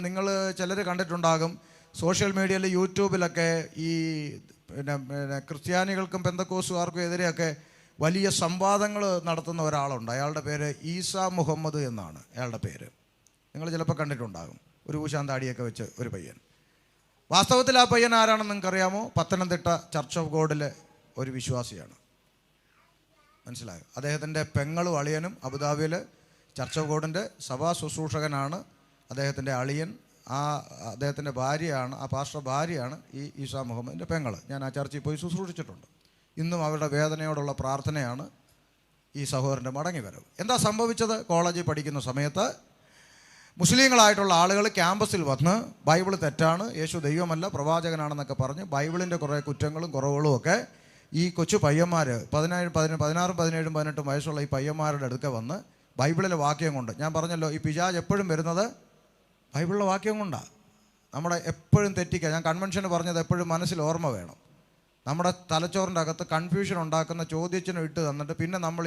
നിങ്ങൾ ചിലർ കണ്ടിട്ടുണ്ടാകും സോഷ്യൽ മീഡിയയിൽ, യൂട്യൂബിലൊക്കെ ഈ പിന്നെ ക്രിസ്ത്യാനികൾക്കും പെന്തക്കോസുകാർക്കും എതിരെയൊക്കെ വലിയ സംവാദങ്ങൾ നടത്തുന്ന ഒരാളുണ്ട്. അയാളുടെ പേര് ഈസ മുഹമ്മദ് എന്നാണ് അയാളുടെ പേര്. നിങ്ങൾ ചിലപ്പോൾ കണ്ടിട്ടുണ്ടാകും. ഒരു ഊശാന്താടിയൊക്കെ വെച്ച് ഒരു പയ്യൻ. വാസ്തവത്തിൽ ആ പയ്യൻ ആരാണെന്ന് നിങ്ങൾക്കറിയാമോ? പത്തനംതിട്ട ചർച്ച് ഓഫ് ഗോഡിലെ ഒരു വിശ്വാസിയാണ്. മനസ്സിലായോ? അദ്ദേഹത്തിൻ്റെ പെങ്ങളും അളിയനും അബുദാബിയിൽ ചർച്ച് ഓഫ് ഗോഡിൻ്റെ സഭാ ശുശ്രൂഷകനാണ്. അദ്ദേഹത്തിൻ്റെ അളിയൻ, അദ്ദേഹത്തിൻ്റെ ഭാര്യയാണ്, ആ പാസ്റ്റർ ഭാര്യയാണ് ഈ ഈസാ മുഹമ്മദിൻ്റെ പെങ്ങൾ. ഞാൻ ആ ചർച്ചിൽ പോയി ശുശ്രൂഷിച്ചിട്ടുണ്ട്. ഇന്നും അവരുടെ വേദനയോടുള്ള പ്രാർത്ഥനയാണ് ഈ സഹോദരൻ്റെ മടങ്ങി വരവ്. എന്താ സംഭവിച്ചത്? കോളേജിൽ പഠിക്കുന്ന സമയത്ത് മുസ്ലിങ്ങളായിട്ടുള്ള ആളുകൾ ക്യാമ്പസിൽ വന്ന് ബൈബിൾ തെറ്റാണ്, യേശു ദൈവമല്ല, പ്രവാചകനാണെന്നൊക്കെ പറഞ്ഞ് ബൈബിളിൻ്റെ കുറേ കുറ്റങ്ങളും കുറവുകളും ഒക്കെ ഈ കൊച്ചു പയ്യന്മാർ 16, 17, 18 വയസ്സുള്ള ഈ പയ്യന്മാരുടെ അടുക്ക വന്ന് ബൈബിളിലെ വാക്യം കൊണ്ട്, ഞാൻ പറഞ്ഞല്ലോ ഈ പിശാച് എപ്പോഴും വരുന്നത് ബൈബിളിലെ വാക്യം കൊണ്ടാണ്. നമ്മുടെ എപ്പോഴും തെറ്റിക്കുക, ഞാൻ കൺവെൻഷന് പറഞ്ഞത് എപ്പോഴും മനസ്സിൽ ഓർമ്മ വേണം. നമ്മുടെ തലച്ചോറിൻ്റെ അകത്ത് കൺഫ്യൂഷൻ ഉണ്ടാക്കുന്ന ചോദ്യത്തിനും ഇട്ട് തന്നിട്ട് പിന്നെ നമ്മൾ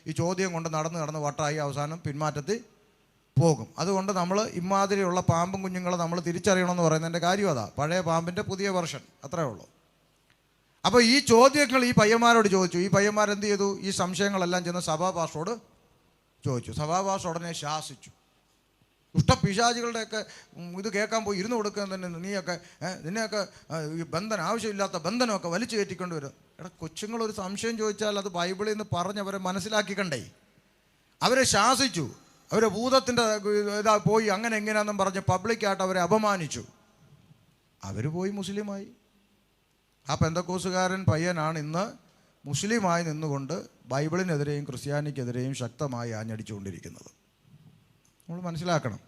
ഈ ചോദ്യം കൊണ്ട് നടന്ന് വട്ടായി അവസാനം പിന്മാറ്റത്തിൽ പോകും. അതുകൊണ്ട് നമ്മൾ ഇമാതിരിയുള്ള പാമ്പും കുഞ്ഞുങ്ങളെ നമ്മൾ തിരിച്ചറിയണമെന്ന് പറയുന്നതിൻ്റെ കാര്യം അതാ. പഴയ പാമ്പിൻ്റെ പുതിയ വെർഷൻ, അത്രേ ഉള്ളൂ. അപ്പോൾ ഈ ചോദ്യങ്ങൾ ഈ പയ്യന്മാരോട് ചോദിച്ചു. ഈ പയ്യന്മാരെന്ത് ചെയ്തു? ഈ സംശയങ്ങളെല്ലാം ചെന്ന് സഭാപാസ്റ്ററോട് ചോദിച്ചു. സഭാപാസ്റ്റർ ഉടനെ ശാസിച്ചു. പിശാചികളുടെയൊക്കെ ഇത് കേൾക്കാൻ പോയി ഇരുന്ന് കൊടുക്കാൻ തന്നെ നിന്നെയൊക്കെ ഈ ബന്ധനം, ആവശ്യമില്ലാത്ത ബന്ധനമൊക്കെ വലിച്ചു കയറ്റിക്കൊണ്ട് വരും. കൊച്ചുങ്ങളൊരു സംശയം ചോദിച്ചാൽ അത് ബൈബിളിൽ നിന്ന് പറഞ്ഞവരെ മനസ്സിലാക്കിക്കണ്ടേ? അവരെ ശാസിച്ചു. അവരെ ഭൂതത്തിൻ്റെ ഇതാ പോയി അങ്ങനെ എങ്ങനെയാണെന്നും പറഞ്ഞ് പബ്ലിക്കായിട്ട് അവരെ അപമാനിച്ചു. അവർ പോയി മുസ്ലിമായി. ആ പെന്തക്കോസുകാരൻ പയ്യനാണ് ഇന്ന് മുസ്ലിമായി നിന്നുകൊണ്ട് ബൈബിളിനെതിരെയും ക്രിസ്ത്യാനിക്കെതിരെയും ശക്തമായി ആഞ്ഞടിച്ചുകൊണ്ടിരിക്കുന്നത്. നമ്മൾ മനസ്സിലാക്കണം,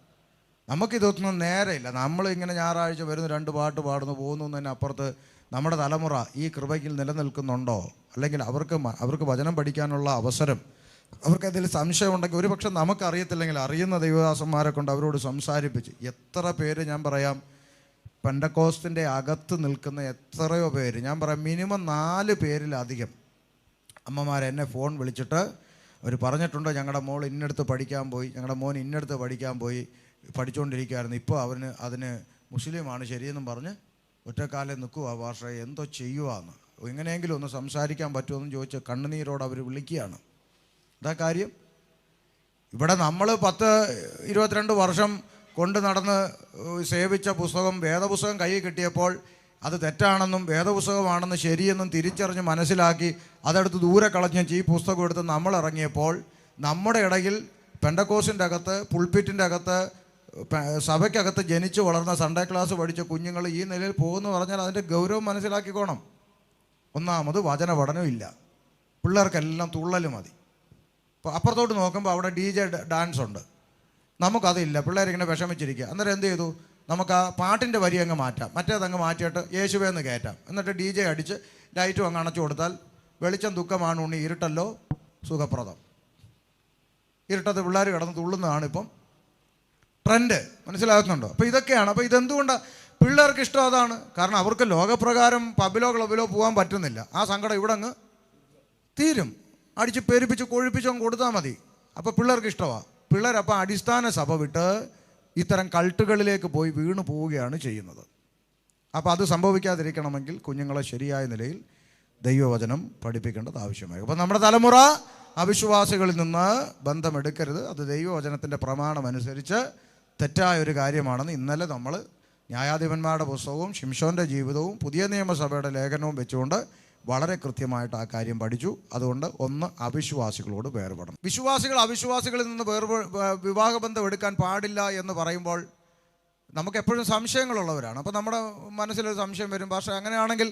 നമുക്കിതൊന്നും നേരെയില്ല. നമ്മളിങ്ങനെ ഞായറാഴ്ച വരുന്നു, 2 പാട്ട് പാടുന്നു, പോകുന്നു എന്നതിന് അപ്പുറത്ത് നമ്മുടെ തലമുറ ഈ കൃപയിൽ നിലനിൽക്കുന്നുണ്ടോ? അല്ലെങ്കിൽ അവർക്ക് വചനം പഠിക്കാനുള്ള അവസരം, അവർക്ക് അതിൽ സംശയമുണ്ടെങ്കിൽ, ഒരു പക്ഷെ നമുക്കറിയത്തില്ലെങ്കിൽ അറിയുന്ന ദൈവദാസന്മാരെ കൊണ്ട് അവരോട് സംസാരിപ്പിച്ച്, എത്ര പേര് ഞാൻ പറയാം പെന്തക്കോസ്തിൻ്റെ അകത്ത് നിൽക്കുന്ന എത്രയോ പേര്, ഞാൻ പറയാം മിനിമം 4 പേരിലധികം അമ്മമാരെന്നെ ഫോൺ വിളിച്ചിട്ട് അവർ പറഞ്ഞിട്ടുണ്ട്, ഞങ്ങളുടെ മോൾ ഇന്നടുത്ത് പഠിക്കാൻ പോയി, ഞങ്ങളുടെ മോൻ ഇന്നടുത്ത് പഠിക്കാൻ പോയി, പഠിച്ചുകൊണ്ടിരിക്കുകയായിരുന്നു, ഇപ്പോൾ അതിന് മുസ്ലിമാണ് ശരിയെന്നും പറഞ്ഞ് ഒറ്റക്കാലം നിൽക്കുക. ഭാഷ എന്തോ ചെയ്യുവാന്ന്, എങ്ങനെയെങ്കിലും ഒന്ന് സംസാരിക്കാൻ പറ്റുമെന്ന് ചോദിച്ച് കണ്ണുനീരോട് അവർ വിളിക്കുകയാണ്. എന്താ കാര്യം? ഇവിടെ നമ്മൾ 10-22 വർഷം കൊണ്ട് നടന്ന് സേവിച്ച പുസ്തകം, വേദപുസ്തകം കയ്യിൽ കിട്ടിയപ്പോൾ അത് തെറ്റാണെന്നും വേദപുസ്തകമാണെന്ന് ശരിയെന്നും തിരിച്ചറിഞ്ഞ് മനസ്സിലാക്കി അതെടുത്ത് ദൂരെ കളഞ്ഞ് ഈ പുസ്തകം എടുത്ത് നമ്മൾ ഇറങ്ങിയപ്പോൾ നമ്മുടെ ഇടയിൽ പെന്തക്കോസിൻ്റെ അകത്ത്, പുൾപിറ്റിൻ്റെ അകത്ത്, സഭയ്ക്കകത്ത് ജനിച്ച് വളർന്ന സൺഡേ ക്ലാസ് പഠിച്ച കുഞ്ഞുങ്ങൾ ഈ നിലയിൽ പോകുമെന്ന് പറഞ്ഞാൽ അതിൻ്റെ ഗൗരവം മനസ്സിലാക്കിക്കോണം. ഒന്നാമത് വചന പഠനമില്ല, പിള്ളേർക്കെല്ലാം തുള്ളൽ മതി. അപ്പോൾ അപ്പുറത്തോട്ട് നോക്കുമ്പോൾ അവിടെ DJ ഡാൻസ് ഉണ്ട്, നമുക്കതില്ല. പിള്ളേരിങ്ങനെ വിഷമിച്ചിരിക്കുക. അന്നേരം എന്ത് ചെയ്തു? നമുക്ക് ആ പാട്ടിൻ്റെ വരി അങ്ങ് മാറ്റാം, മറ്റേതങ്ങ് മാറ്റിയിട്ട് യേശുവേന്ന് കയറ്റാം. എന്നിട്ട് DJ അടിച്ച് ലൈറ്റും അങ്ങ് അണച്ചു കൊടുത്താൽ വെളിച്ചം ദുഃഖമാണ് ഉണ്ണി, ഇരുട്ടല്ലോ സുഖപ്രദം. ഇരുട്ടത്ത് പിള്ളേർ കിടന്ന് തുള്ളുന്നതാണ് ഇപ്പം ട്രെൻഡ്. മനസ്സിലാകുന്നുണ്ടോ? അപ്പോൾ ഇതൊക്കെയാണ്. അപ്പോൾ ഇതെന്തുകൊണ്ടാണ് പിള്ളേർക്ക് ഇഷ്ടം? അതാണ് കാരണം. അവർക്ക് ലോകപ്രകാരം പബ്ബിലോ ക്ലബിലോ പോകാൻ പറ്റുന്നില്ല. ആ സങ്കടം ഇവിടെ അങ്ങ് തീരും. അടിച്ച് പെരുപ്പിച്ച് കൊഴിപ്പിച്ച് അങ്ങ് കൊടുത്താൽ മതി. അപ്പോൾ പിള്ളേർക്ക് ഇഷ്ടമാണ്. പിള്ളേരപ്പം അടിസ്ഥാന സഭ വിട്ട് ഇത്തരം കൾട്ടുകളിലേക്ക് പോയി വീണു പോവുകയാണ് ചെയ്യുന്നത്. അപ്പോൾ അത് സംഭവിക്കാതിരിക്കണമെങ്കിൽ കുഞ്ഞുങ്ങളെ ശരിയായ നിലയിൽ ദൈവവചനം പഠിപ്പിക്കേണ്ടത് ആവശ്യമായി. അപ്പോൾ നമ്മുടെ തലമുറ അവിശ്വാസികളിൽ നിന്ന് ബന്ധമെടുക്കരുത്. അത് ദൈവവചനത്തിൻ്റെ പ്രമാണം അനുസരിച്ച് തെറ്റായൊരു കാര്യമാണെന്ന് ഇന്നലെ നമ്മൾ ന്യായാധിപന്മാരുടെ പുസ്തകവും ശിംശോൻ്റെ ജീവിതവും പുതിയ നിയമസഭയുടെ ലേഖനവും വെച്ചുകൊണ്ട് വളരെ കൃത്യമായിട്ട് ആ കാര്യം പഠിച്ചു. അതുകൊണ്ട് ഒന്ന്, അവിശ്വാസികളോട് വേർപെടണം. വിശ്വാസികൾ അവിശ്വാസികളിൽ നിന്ന് വിവാഹബന്ധം എടുക്കാൻ പാടില്ല എന്ന് പറയുമ്പോൾ നമുക്ക് എപ്പോഴും സംശയങ്ങളുള്ളവരാണ്. അപ്പോൾ നമ്മുടെ മനസ്സിലൊരു സംശയം വരും, പക്ഷേ അങ്ങനെയാണെങ്കിൽ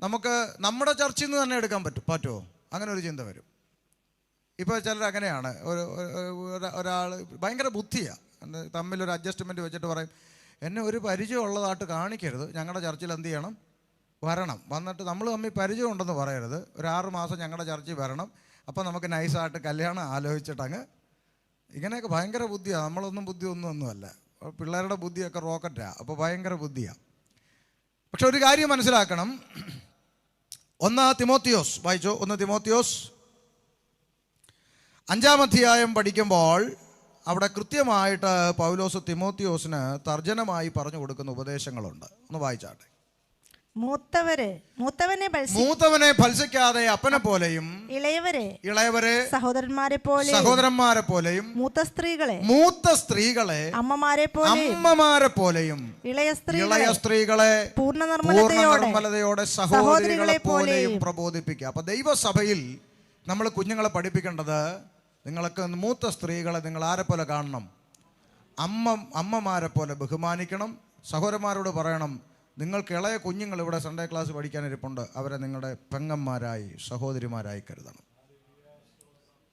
നമുക്ക് നമ്മുടെ ചർച്ചിൽ നിന്ന് തന്നെ എടുക്കാൻ പറ്റുമോ? അങ്ങനെ ഒരു ചിന്ത വരും. ഇപ്പോൾ ചിലർ അങ്ങനെയാണ്. ഒരാൾ ഭയങ്കര ബുദ്ധിയാണ്, തമ്മിലൊരു അഡ്ജസ്റ്റ്മെൻറ്റ് വെച്ചിട്ട് പറയും, എന്നെ ഒരു പരിചയമുള്ളതായിട്ട് കാണിക്കരുത്, ഞങ്ങളുടെ ചർച്ചിൽ എന്ത് ചെയ്യണം, വരണം. വന്നിട്ട് നമ്മൾ തമ്മിൽ പരിചയം ഉണ്ടെന്ന് പറയരുത്, ഒരു 6 മാസം ഞങ്ങളുടെ ചർച്ചിൽ വരണം, അപ്പോൾ നമുക്ക് നൈസായിട്ട് കല്യാണം ആലോചിച്ചിട്ടങ്ങ്. ഇങ്ങനെയൊക്കെ ഭയങ്കര ബുദ്ധിയാണ്. നമ്മളൊന്നും ഒന്നുമല്ല, പിള്ളേരുടെ ബുദ്ധിയൊക്കെ റോക്കറ്റാണ്. അപ്പോൾ ഭയങ്കര ബുദ്ധിയാണ്. പക്ഷെ ഒരു കാര്യം മനസ്സിലാക്കണം. 1 തിമോത്തിയോസ് വായിച്ചോ. 1 തിമോത്തിയോസ് 5-ാം അധ്യായം പഠിക്കുമ്പോൾ അവിടെ കൃത്യമായിട്ട് പൗലോസ് തിമോത്തിയോസിന് തർജ്ജനമായി പറഞ്ഞു കൊടുക്കുന്ന ഉപദേശങ്ങളുണ്ട്. ഒന്ന് വായിച്ചാട്ടെ. മൂത്തവനെ ഭത്സിക്കാതെ അപ്പനെ പോലെയും ഇളയവരെ സഹോദരന്മാരെ പോലെയും മൂത്ത സ്ത്രീകളെ അമ്മമാരെ പോലെയും ഇളയ സ്ത്രീകളെ പൂർണ്ണ നിർമ്മലതയോടെ സഹോദരികളെ പോലെയും പ്രബോധിപ്പിക്കുക. അപ്പൊ ദൈവസഭയിൽ നമ്മൾ കുഞ്ഞുങ്ങളെ പഠിപ്പിക്കേണ്ടത്, നിങ്ങൾക്ക് മൂത്ത സ്ത്രീകളെ നിങ്ങൾ ആരെ പോലെ കാണണം? അമ്മമാരെ പോലെ ബഹുമാനിക്കണം. സഹോദരന്മാരോട് പറയണം, നിങ്ങൾക്ക് ഇളയ കുഞ്ഞുങ്ങൾ ഇവിടെ സൺഡേ ക്ലാസ് പഠിക്കാനിരിപ്പുണ്ട്, അവരെ നിങ്ങളുടെ പെങ്ങന്മാരായി സഹോദരിമാരായി കരുതണം.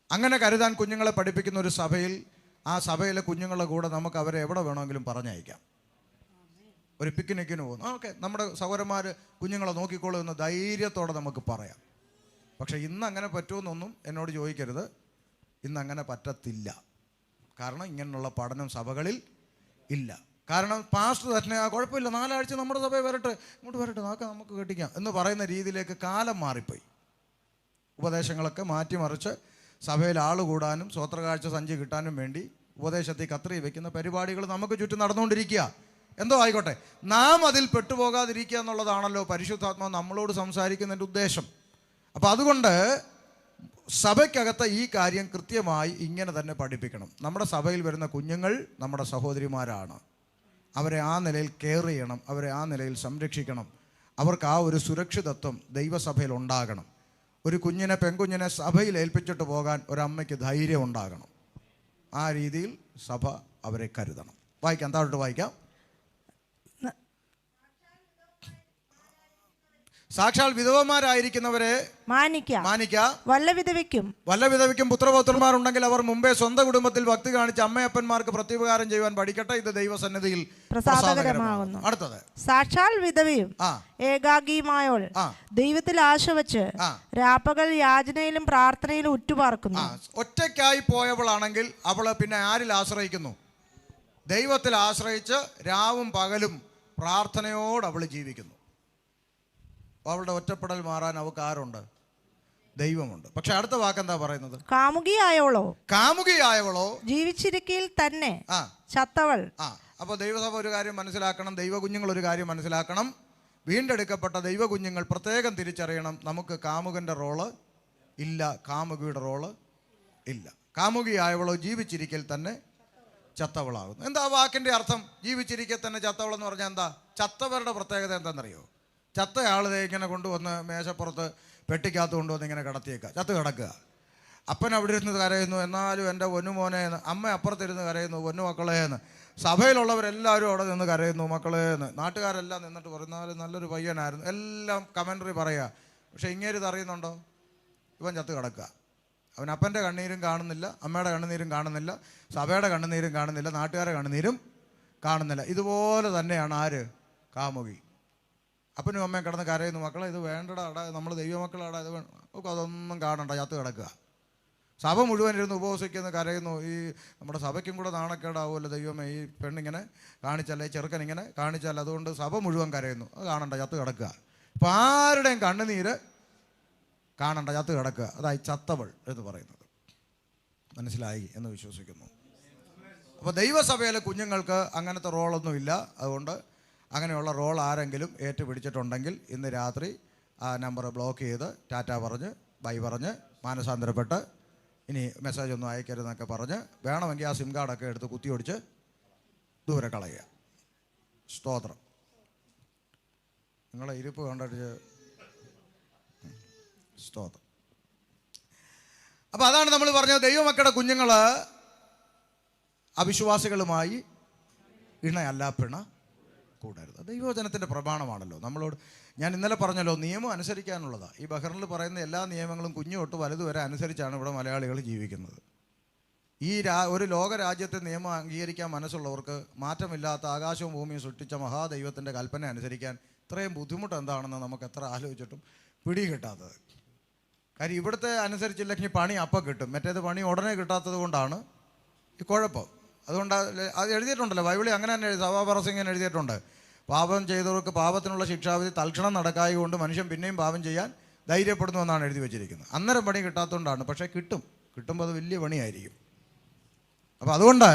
അങ്ങനെ കരുതാൻ കുഞ്ഞുങ്ങളെ പഠിപ്പിക്കുന്ന ഒരു സഭയിൽ, ആ സഭയിലെ കുഞ്ഞുങ്ങളുടെ കൂടെ നമുക്ക് അവരെ എവിടെ വേണമെങ്കിലും പറഞ്ഞയക്കാം. ഒരു പിക്നിക്കിന് പോകുന്നു, ഓക്കെ, നമ്മുടെ സഹോദരന്മാർ കുഞ്ഞുങ്ങളെ നോക്കിക്കോളൂ എന്ന് ധൈര്യത്തോടെ നമുക്ക് പറയാം. പക്ഷേ ഇന്ന് അങ്ങനെ പറ്റുമെന്നൊന്നും എന്നോട് ചോദിക്കരുത്. ഇന്ന് അങ്ങനെ പറ്റത്തില്ല. കാരണം ഇങ്ങനെയുള്ള പഠനം സഭകളിൽ ഇല്ല. കാരണം പാസ്റ്റർ തന്നെ കുഴപ്പമില്ല, 4 ആഴ്ച നമ്മുടെ സഭയിൽ വരട്ടെ, ഇങ്ങോട്ട് വരട്ടെ, നമുക്ക് കെട്ടിക്കാം എന്ന് പറയുന്ന രീതിയിലേക്ക് കാലം മാറിപ്പോയി. ഉപദേശങ്ങളൊക്കെ മാറ്റിമറിച്ച് സഭയിൽ ആൾ കൂടാനും സ്വോത്രകാഴ്ച സഞ്ചി കിട്ടാനും വേണ്ടി ഉപദേശത്തിൽ കത്രി വയ്ക്കുന്ന പരിപാടികൾ നമുക്ക് ചുറ്റും നടന്നുകൊണ്ടിരിക്കുക. എന്തോ ആയിക്കോട്ടെ, നാം അതിൽ പെട്ടുപോകാതിരിക്കുക എന്നുള്ളതാണല്ലോ പരിശുദ്ധാത്മാവ് നമ്മളോട് സംസാരിക്കുന്നതിൻ്റെ ഉദ്ദേശം. അപ്പം അതുകൊണ്ട് സഭയ്ക്കകത്ത് ഈ കാര്യം കൃത്യമായി ഇങ്ങനെ തന്നെ പഠിപ്പിക്കണം. നമ്മുടെ സഭയിൽ വരുന്ന കുഞ്ഞുങ്ങൾ നമ്മുടെ സഹോദരിമാരാണ്. അവരെ ആ നിലയിൽ കെയർ ചെയ്യണം, അവരെ ആ നിലയിൽ സംരക്ഷിക്കണം. അവർക്ക് ആ ഒരു സുരക്ഷിതത്വം ദൈവസഭയിൽ ഉണ്ടാകണം. ഒരു പെൺകുഞ്ഞിനെ സഭയിൽ ഏൽപ്പിച്ചിട്ട് പോകാൻ ഒരമ്മയ്ക്ക് ധൈര്യം ഉണ്ടാകണം. ആ രീതിയിൽ സഭ അവരെ കരുതണം. വായിക്കാം, താഴോട്ട് വായിക്കാം. സാക്ഷാൽ വിധവമാരായിരിക്കുന്നവരെ മാനിക്ക. വല്ല വിധവയ്ക്കും പുത്രപൗത്രന്മാരുണ്ടെങ്കിൽ അവർ മുമ്പേ സ്വന്തം കുടുംബത്തിൽ ഭക്തി കാണിച്ച് അമ്മയപ്പന്മാർക്ക് പ്രത്യുപകാരം ചെയ്യുവാൻ പഠിക്കട്ടെ. ഇത് ദൈവസന്നിധിയിൽ പ്രസാദകരമാകുന്നു. അടുത്തത്, സാക്ഷാൽ വിധവയും ഏകാഗിയുമായോൾ ദൈവത്തിൽ ആശ വച്ച് രാപ്പകൽ യാചനയിലും പ്രാർത്ഥനയിലും ഉറ്റുപാർക്കുന്നു. ഒറ്റയ്ക്കായി പോയവളാണെങ്കിൽ അവള് പിന്നെ ആരിൽ ആശ്രയിക്കുന്നു? ദൈവത്തിൽ ആശ്രയിച്ച് രാവും പകലും പ്രാർത്ഥനയോട് അവൾ ജീവിക്കുന്നു. അവളുടെ ഒറ്റപ്പെടൽ മാറാൻ അവൾക്ക് ആരുണ്ട്? ദൈവമുണ്ട്. പക്ഷെ അടുത്ത വാക്കെന്താ പറയുന്നത്? കാമുകിയായവളോ ജീവിച്ചിരിക്കയിൽ തന്നെ ചത്തവൾ. അപ്പോൾ ദൈവസഭ ഒരു കാര്യം മനസ്സിലാക്കണം, ദൈവ കുഞ്ഞുങ്ങൾ ഒരു കാര്യം മനസ്സിലാക്കണം. വീണ്ടെടുക്കപ്പെട്ട ദൈവ കുഞ്ഞുങ്ങൾ പ്രത്യേകം തിരിച്ചറിയണം, നമുക്ക് കാമുകന്റെ റോള് ഇല്ല, കാമുകിയുടെ റോള് ഇല്ല. കാമുകിയായവളോ ജീവിച്ചിരിക്കൽ തന്നെ ചത്തവളാകുന്നു. എന്താ വാക്കിന്റെ അർത്ഥം? ജീവിച്ചിരിക്കൽ തന്നെ ചത്തവൾ എന്ന് പറഞ്ഞാൽ എന്താ? ചത്തവരുടെ പ്രത്യേകത എന്താണെന്നറിയോ? ചത്തയാളെ ഇങ്ങനെ കൊണ്ടുവന്ന് മേശപ്പുറത്ത് പെട്ടിക്കകത്ത് കൊണ്ടുവന്ന് ഇങ്ങനെ കിടത്തിയേക്കുക, ചത്ത് കിടക്കുക. അപ്പൻ അവിടെ ഇരുന്ന് കരയുന്നു, എന്നാലും എൻ്റെ പൊന്നുമോനേന്ന്. അമ്മ അപ്പുറത്തിരുന്ന് കരയുന്നു, പൊന്നു മക്കളേന്ന്. സഭയിലുള്ളവരെല്ലാവരും അവിടെ നിന്ന് കരയുന്നു, മക്കളേന്ന്. നാട്ടുകാരെല്ലാം നിന്നിട്ട് പറയുന്നാലും നല്ലൊരു പയ്യനായിരുന്നു, എല്ലാം കമൻട്രി പറയുക. പക്ഷെ ഇങ്ങേരിത് അറിയുന്നുണ്ടോ? ഇവൻ ചത്ത് കിടക്കുക. അവൻ അപ്പൻ്റെ കണ്ണീരും കാണുന്നില്ല, അമ്മയുടെ കണ്ണുനീരും കാണുന്നില്ല, സഭയുടെ കണ്ണുനീരും കാണുന്നില്ല, നാട്ടുകാരുടെ കണ്ണുനീരും കാണുന്നില്ല. ഇതുപോലെ തന്നെയാണ് ആര്? കാമുകി. അപ്പനും അമ്മയും കിടന്ന് കരയുന്നു, മക്കളെ ഇത് വേണ്ടടാ, നമ്മൾ ദൈവമക്കളാടാ, ഇത് വേണം. അതൊന്നും കാണണ്ട, ചത്ത് കിടക്കുക. സഭ മുഴുവൻ ഇരുന്ന് ഉപവസിക്കുന്ന കരയുന്നു. ഈ നമ്മുടെ സഭയ്ക്കും കൂടെ നാണക്കേടാവുമല്ലോ, ദൈവമേ ഈ പെണ്ണിങ്ങനെ കാണിച്ചല്ലേ, ചെറുക്കൻ ഇങ്ങനെ കാണിച്ചല്ല, അതുകൊണ്ട് സഭ മുഴുവൻ കരയുന്നു. അത് കാണണ്ട, ചത്ത് കിടക്കുക. അപ്പം ആരുടെയും കണ്ണുനീര് കാണണ്ട, ചത്ത് കിടക്കുക. അതായി ചത്തവൾ എന്ന് പറയുന്നത്. മനസ്സിലായി എന്ന് വിശ്വസിക്കുന്നു. അപ്പോൾ ദൈവസഭയിലെ കുഞ്ഞുങ്ങൾക്ക് അങ്ങനത്തെ റോളൊന്നുമില്ല. അതുകൊണ്ട് അങ്ങനെയുള്ള റോൾ ആരെങ്കിലും ഏറ്റുപിടിച്ചിട്ടുണ്ടെങ്കിൽ ഇന്ന് രാത്രി ആ നമ്പർ ബ്ലോക്ക് ചെയ്ത് ടാറ്റ പറഞ്ഞ് ബൈ പറഞ്ഞ് മാനസാന്തരപ്പെട്ട് ഇനി മെസ്സേജ് ഒന്നും അയക്കരുതെന്നൊക്കെ പറഞ്ഞ് വേണമെങ്കിൽ ആ സിം കാർഡൊക്കെ എടുത്ത് കുത്തിയൊടിച്ച് ദൂരെ കളയുക. സ്തോത്രം. നിങ്ങളെ ഇരിപ്പ് കണ്ടിട്ട് സ്തോത്രം. അപ്പോൾ അതാണ് നമ്മൾ പറഞ്ഞത്, ദൈവമക്കളുടെ കുഞ്ഞുങ്ങൾ അവിശ്വാസികളുമായി ഇണയല്ല പിണ കൂടരുത്. ദൈവവചനത്തിൻ്റെ പ്രമാണമാണല്ലോ. നമ്മളോട് ഞാൻ ഇന്നലെ പറഞ്ഞല്ലോ, നിയമം അനുസരിക്കാനുള്ളതാണ്. ഈ ബഹറിനിൽ പറയുന്ന എല്ലാ നിയമങ്ങളും കുഞ്ഞു തൊട്ട് വലുത് വരെ അനുസരിച്ചാണ് ഇവിടെ മലയാളികൾ ജീവിക്കുന്നത്. ഈ ഒരു ലോകരാജ്യത്തെ നിയമം അംഗീകരിക്കാൻ മനസ്സുള്ളവർക്ക് മാറ്റമില്ലാത്ത ആകാശവും ഭൂമിയും സൃഷ്ടിച്ച മഹാദൈവത്തിൻ്റെ കൽപ്പന അനുസരിക്കാൻ ഇത്രയും ബുദ്ധിമുട്ട് എന്താണെന്ന് നമുക്ക് എത്ര ആലോചിച്ചിട്ടും പിടി കിട്ടാത്തത്. കാര്യം ഇവിടുത്തെ അനുസരിച്ചില്ലെങ്കിൽ പണി അപ്പം കിട്ടും, മറ്റേത് പണി ഉടനെ കിട്ടാത്തത് കൊണ്ടാണ് ഈ കുഴപ്പം. അതുകൊണ്ട് അത് എഴുതിയിട്ടുണ്ടല്ലോ ബൈബിളിൽ, അങ്ങനെ തന്നെ സഭാപറസിംഗൻ എഴുതിയിട്ടുണ്ട്. പാപം ചെയ്തവർക്ക് പാപത്തിനുള്ള ശിക്ഷാവിധി തൽക്ഷണം നടക്കായി കൊണ്ട് മനുഷ്യൻ പിന്നെയും പാപം ചെയ്യാൻ ധൈര്യപ്പെടുന്നു എന്നാണ് എഴുതി വെച്ചിരിക്കുന്നത്. അന്നേരം പണി കിട്ടാത്തതുകൊണ്ടാണ്. പക്ഷേ കിട്ടുമ്പോൾ അത് വലിയ പണിയായിരിക്കും. അപ്പോൾ അതുകൊണ്ട്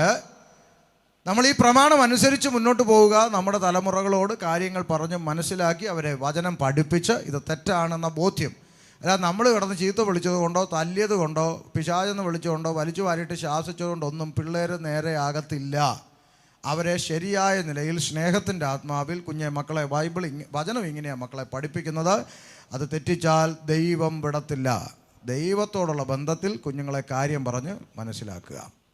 നമ്മൾ ഈ പ്രമാണം അനുസരിച്ച് മുന്നോട്ട് പോവുക, നമ്മുടെ തലമുറകളോട് കാര്യങ്ങൾ പറഞ്ഞ് മനസ്സിലാക്കി അവരെ വചനം പഠിപ്പിച്ച് ഇത് തെറ്റാണെന്ന ബോധ്യം. അല്ലാതെ നമ്മൾ കിടന്ന് ചീത്ത വിളിച്ചത് കൊണ്ടോ തല്ലിയത് കൊണ്ടോ പിശാചെന്ന് വിളിച്ചുകൊണ്ടോ വലിച്ചു വാരിയിട്ട് ശാസിച്ചതുകൊണ്ടൊന്നും പിള്ളേർ നേരെയാകത്തില്ല. അവരെ ശരിയായ നിലയിൽ സ്നേഹത്തിൻ്റെ ആത്മാവിൽ കുഞ്ഞെ മക്കളെ വചനം ഇങ്ങനെയാണ് മക്കളെ പഠിപ്പിക്കുന്നത്. അത് തെറ്റിച്ചാൽ ദൈവം വിടത്തില്ല. ദൈവത്തോടുള്ള ബന്ധത്തിൽ കുഞ്ഞുങ്ങളെ കാര്യം പറഞ്ഞ് മനസ്സിലാക്കുക.